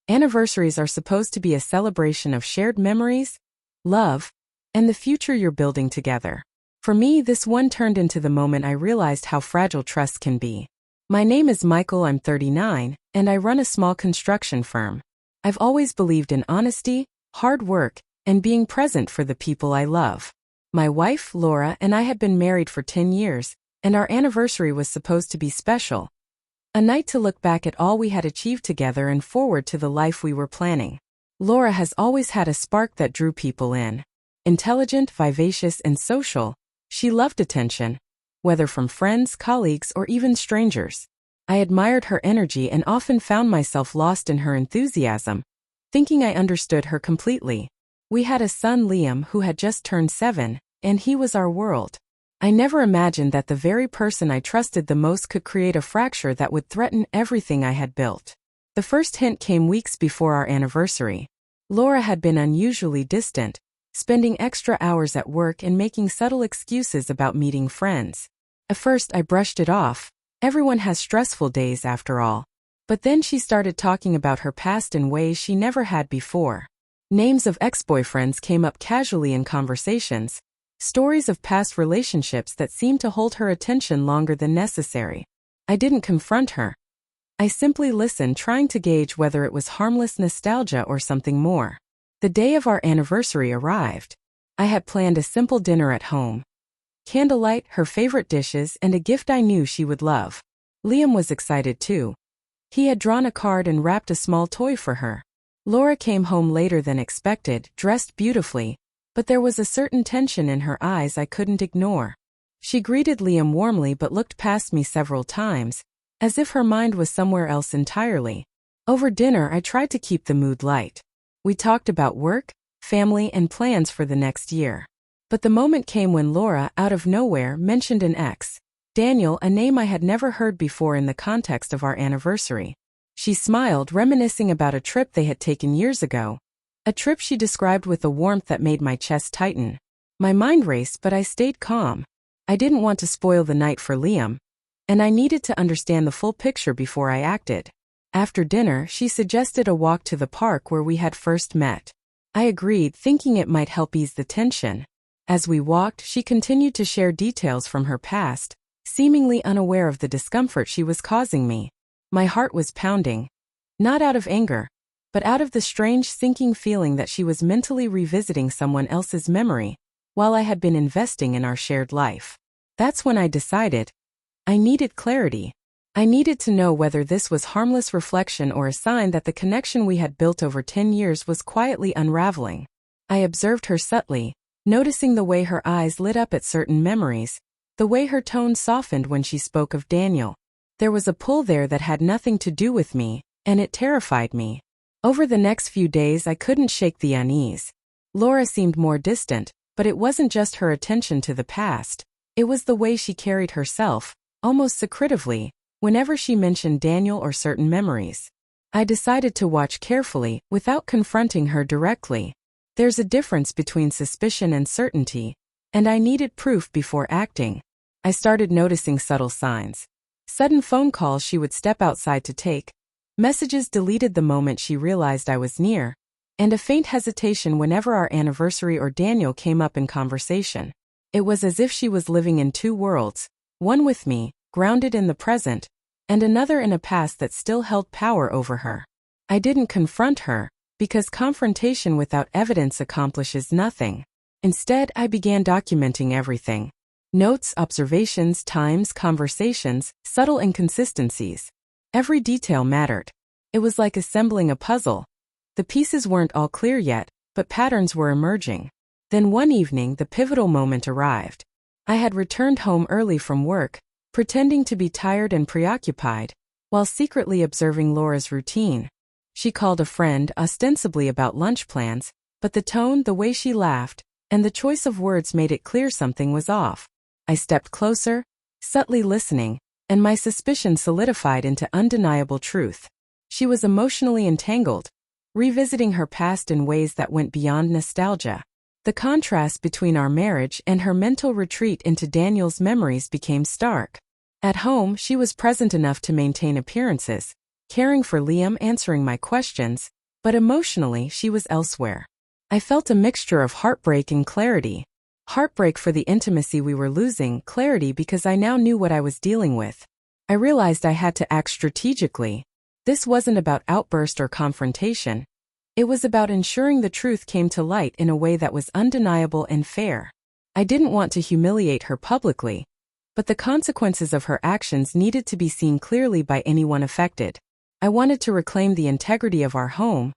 Anniversaries are supposed to be a celebration of shared memories, love, and the future you're building together. For me, this one turned into the moment I realized how fragile trust can be. My name is Michael, I'm 39, and I run a small construction firm. I've always believed in honesty, hard work, and being present for the people I love. My wife, Laura, and I had been married for 10 years, and our anniversary was supposed to be special. A night to look back at all we had achieved together and forward to the life we were planning. Laura has always had a spark that drew people in. Intelligent, vivacious, and social, she loved attention, whether from friends, colleagues, or even strangers. I admired her energy and often found myself lost in her enthusiasm, thinking I understood her completely. We had a son, Liam, who had just turned 7, and he was our world. I never imagined that the very person I trusted the most could create a fracture that would threaten everything I had built. The first hint came weeks before our anniversary. Laura had been unusually distant, spending extra hours at work and making subtle excuses about meeting friends. At first I brushed it off. Everyone has stressful days after all. But then she started talking about her past in ways she never had before. Names of ex-boyfriends came up casually in conversations, stories of past relationships that seemed to hold her attention longer than necessary. I didn't confront her. I simply listened, trying to gauge whether it was harmless nostalgia or something more. The day of our anniversary arrived. I had planned a simple dinner at home. Candlelight, her favorite dishes, and a gift I knew she would love. Liam was excited too. He had drawn a card and wrapped a small toy for her. Laura came home later than expected, dressed beautifully, but there was a certain tension in her eyes I couldn't ignore. She greeted Liam warmly but looked past me several times, as if her mind was somewhere else entirely. Over dinner, I tried to keep the mood light. We talked about work, family, and plans for the next year. But the moment came when Laura, out of nowhere, mentioned an ex, Daniel, a name I had never heard before in the context of our anniversary. She smiled, reminiscing about a trip they had taken years ago. A trip she described with a warmth that made my chest tighten. My mind raced, but I stayed calm. I didn't want to spoil the night for Liam, and I needed to understand the full picture before I acted. After dinner, she suggested a walk to the park where we had first met. I agreed, thinking it might help ease the tension. As we walked, she continued to share details from her past, seemingly unaware of the discomfort she was causing me. My heart was pounding. Not out of anger, but out of the strange sinking feeling that she was mentally revisiting someone else's memory, while I had been investing in our shared life. That's when I decided I needed clarity. I needed to know whether this was harmless reflection or a sign that the connection we had built over 10 years was quietly unraveling. I observed her subtly, noticing the way her eyes lit up at certain memories, the way her tone softened when she spoke of Daniel. There was a pull there that had nothing to do with me, and it terrified me. Over the next few days I couldn't shake the unease. Laura seemed more distant, but it wasn't just her attention to the past. It was the way she carried herself, almost secretively, whenever she mentioned Daniel or certain memories. I decided to watch carefully, without confronting her directly. There's a difference between suspicion and certainty, and I needed proof before acting. I started noticing subtle signs. Sudden phone calls she would step outside to take, messages deleted the moment she realized I was near, and a faint hesitation whenever our anniversary or Daniel came up in conversation. It was as if she was living in two worlds, one with me, grounded in the present, and another in a past that still held power over her. I didn't confront her, because confrontation without evidence accomplishes nothing. Instead, I began documenting everything. Notes, observations, times, conversations, subtle inconsistencies. Every detail mattered. It was like assembling a puzzle. The pieces weren't all clear yet, but patterns were emerging. Then one evening, the pivotal moment arrived. I had returned home early from work, pretending to be tired and preoccupied, while secretly observing Laura's routine. She called a friend, ostensibly about lunch plans, but the tone, the way she laughed, and the choice of words made it clear something was off. I stepped closer, subtly listening, and my suspicion solidified into undeniable truth. She was emotionally entangled, revisiting her past in ways that went beyond nostalgia. The contrast between our marriage and her mental retreat into Daniel's memories became stark. At home, she was present enough to maintain appearances, caring for Liam, answering my questions, but emotionally she was elsewhere. I felt a mixture of heartbreak and clarity. Heartbreak for the intimacy we were losing, clarity because I now knew what I was dealing with. I realized I had to act strategically. This wasn't about outburst or confrontation. It was about ensuring the truth came to light in a way that was undeniable and fair. I didn't want to humiliate her publicly, but the consequences of her actions needed to be seen clearly by anyone affected. I wanted to reclaim the integrity of our home,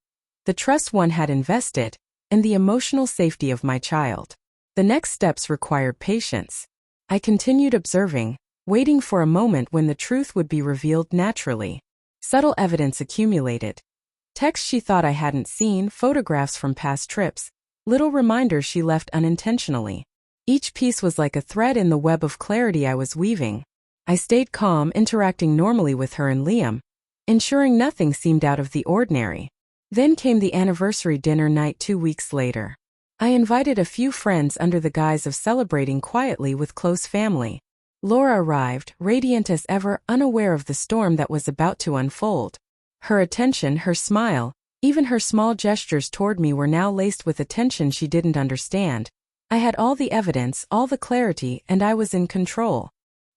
the trust one had invested, and the emotional safety of my child. The next steps required patience. I continued observing, waiting for a moment when the truth would be revealed naturally. Subtle evidence accumulated. Texts she thought I hadn't seen, photographs from past trips, little reminders she left unintentionally. Each piece was like a thread in the web of clarity I was weaving. I stayed calm, interacting normally with her and Liam, ensuring nothing seemed out of the ordinary. Then came the anniversary dinner night 2 weeks later. I invited a few friends under the guise of celebrating quietly with close family. Laura arrived, radiant as ever, unaware of the storm that was about to unfold. Her attention, her smile, even her small gestures toward me were now laced with attention she didn't understand. I had all the evidence, all the clarity, and I was in control.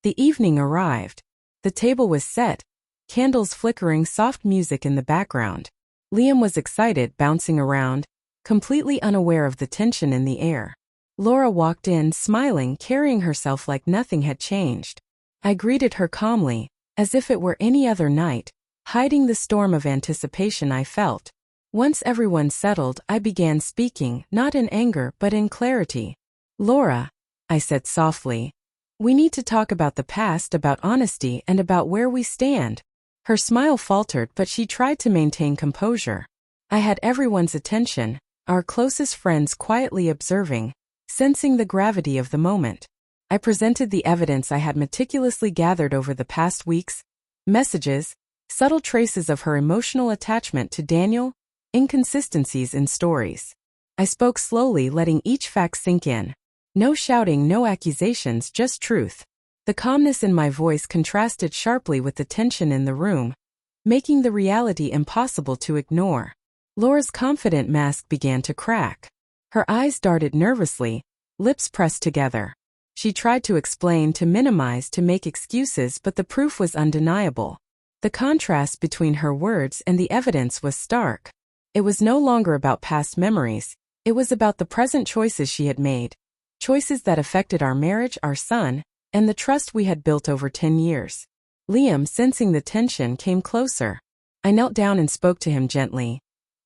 The evening arrived. The table was set, candles flickering, soft music in the background. Liam was excited, bouncing around, completely unaware of the tension in the air. Laura walked in, smiling, carrying herself like nothing had changed. I greeted her calmly, as if it were any other night, hiding the storm of anticipation I felt. Once everyone settled, I began speaking, not in anger but in clarity. "Laura," I said softly, "we need to talk about the past, about honesty, and about where we stand." Her smile faltered, but she tried to maintain composure. I had everyone's attention, our closest friends quietly observing, sensing the gravity of the moment. I presented the evidence I had meticulously gathered over the past weeks, messages, subtle traces of her emotional attachment to Daniel, inconsistencies in stories. I spoke slowly, letting each fact sink in. No shouting, no accusations, just truth. The calmness in my voice contrasted sharply with the tension in the room, making the reality impossible to ignore. Laura's confident mask began to crack. Her eyes darted nervously, lips pressed together. She tried to explain, to minimize, to make excuses, but the proof was undeniable. The contrast between her words and the evidence was stark. It was no longer about past memories. It was about the present choices she had made. Choices that affected our marriage, our son, and the trust we had built over 10 years. Liam, sensing the tension, came closer. I knelt down and spoke to him gently.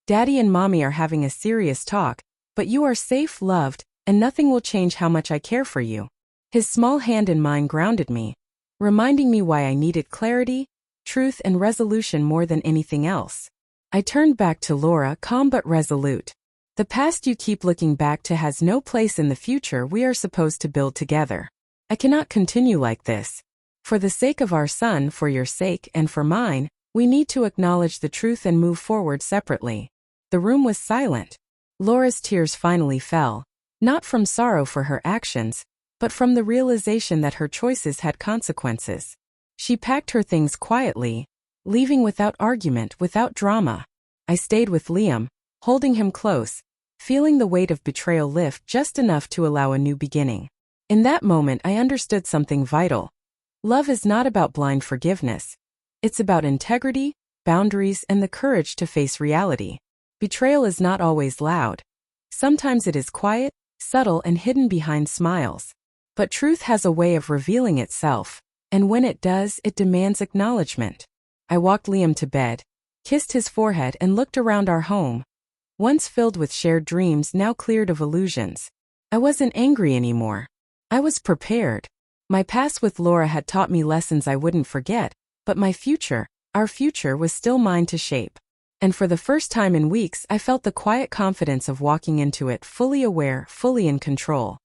"Daddy and Mommy are having a serious talk, but you are safe, loved, and nothing will change how much I care for you." His small hand in mine grounded me, reminding me why I needed clarity, truth, and resolution more than anything else. I turned back to Laura, calm but resolute. "The past you keep looking back to has no place in the future we are supposed to build together. I cannot continue like this. For the sake of our son, for your sake, and for mine, we need to acknowledge the truth and move forward separately." The room was silent. Laura's tears finally fell, not from sorrow for her actions, but from the realization that her choices had consequences. She packed her things quietly, leaving without argument, without drama. I stayed with Liam, holding him close, feeling the weight of betrayal lift just enough to allow a new beginning. In that moment I understood something vital. Love is not about blind forgiveness. It's about integrity, boundaries, and the courage to face reality. Betrayal is not always loud. Sometimes it is quiet, subtle, and hidden behind smiles. But truth has a way of revealing itself, and when it does, it demands acknowledgement. I walked Liam to bed, kissed his forehead, and looked around our home, once filled with shared dreams, now cleared of illusions. I wasn't angry anymore. I was prepared. My past with Laura had taught me lessons I wouldn't forget, but my future, our future, was still mine to shape. And for the first time in weeks, I felt the quiet confidence of walking into it, fully aware, fully in control.